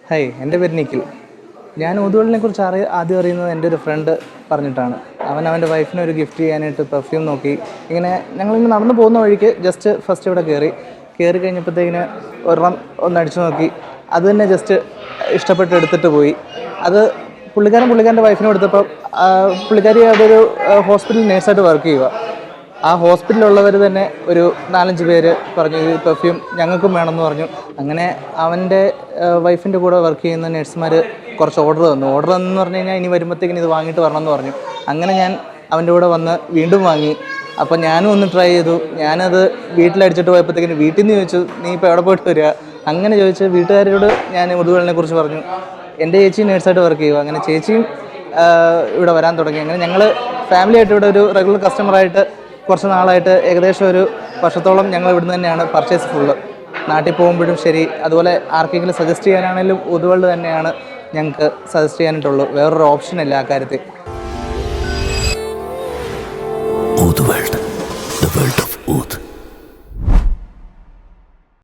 Hi, എൻ്റെ പേര് നിഖിൽ. ഞാൻ ഊതുവളിനെ കുറിച്ച് ആദ്യം അറിയുന്നത് എൻ്റെ ഒരു ഫ്രണ്ട് പറഞ്ഞിട്ടാണ്. അവൻ്റെ വൈഫിന് ഒരു ഗിഫ്റ്റ് ചെയ്യാനായിട്ട് പെർഫ്യൂം നോക്കി. ഇങ്ങനെ ഞങ്ങളിങ്ങനെ നടന്നു പോകുന്ന വഴിക്ക് ജസ്റ്റ് ഫസ്റ്റ് ഇവിടെ കയറി കഴിഞ്ഞപ്പോഴത്തേക്കിന് ഒരെണ്ണം ഒന്ന് അടിച്ചു നോക്കി. അത് തന്നെ ജസ്റ്റ് ഇഷ്ടപ്പെട്ട് എടുത്തിട്ട് പോയി. അത് പുള്ളിക്കാരൻ്റെ വൈഫിന് കൊടുത്തപ്പോൾ പുള്ളിക്കാരി അതൊരു ഹോസ്പിറ്റൽ നേഴ്സായിട്ട് വർക്ക് ചെയ്യുക. ആ ഹോസ്പിറ്റലിലുള്ളവർ തന്നെ ഒരു 4-5 പേര് പറഞ്ഞു ഈ പെർഫ്യൂം ഞങ്ങൾക്കും വേണമെന്ന് പറഞ്ഞു. അങ്ങനെ അവൻ്റെ വൈഫിൻ്റെ കൂടെ വർക്ക് ചെയ്യുന്ന നഴ്സുമാർ കുറച്ച് ഓർഡർ തന്നു പറഞ്ഞു കഴിഞ്ഞാൽ ഇനി വരുമ്പോഴത്തേക്കിന് ഇത് വാങ്ങിയിട്ട് വരണമെന്ന് പറഞ്ഞു. അങ്ങനെ ഞാൻ അവൻ്റെ കൂടെ വന്ന് വീണ്ടും വാങ്ങി. അപ്പോൾ ഞാനും ഒന്ന് ട്രൈ ചെയ്തു. ഞാനത് വീട്ടിലടിച്ചിട്ട് പോയപ്പോഴത്തേക്കിന് വീട്ടിൽ നിന്ന് ചോദിച്ചു, നീ ഇപ്പോൾ എവിടെ പോയിട്ട് വരിക? അങ്ങനെ ചോദിച്ച് വീട്ടുകാരോട് ഞാൻ ഊതുവളിനെ കുറിച്ച് പറഞ്ഞു. എൻ്റെ ചേച്ചി നേഴ്സായിട്ട് വർക്ക് ചെയ്യുക. അങ്ങനെ ചേച്ചിയും ഇവിടെ വരാൻ തുടങ്ങി. അങ്ങനെ ഞങ്ങൾ ഫാമിലിയായിട്ട് ഇവിടെ ഒരു റെഗുലർ കസ്റ്റമറായിട്ട് കുറച്ച് നാളായിട്ട് ഏകദേശം ഒരു വർഷത്തോളം ഞങ്ങൾ ഇവിടുന്ന് തന്നെയാണ് പർച്ചേസ് ഫുള്ള്. നാട്ടിൽ പോകുമ്പോഴും ശരി, അതുപോലെ ആർക്കെങ്കിലും സജസ്റ്റ് ചെയ്യാനാണെങ്കിലും ഊതുവളി തന്നെയാണ് ഞങ്ങൾക്ക് സജസ്റ്റ് ചെയ്യാനായിട്ടുള്ളൂ. വേറൊരു ഓപ്ഷനില്ല ആ കാര്യത്തിൽ. Oud World, the world of Oud.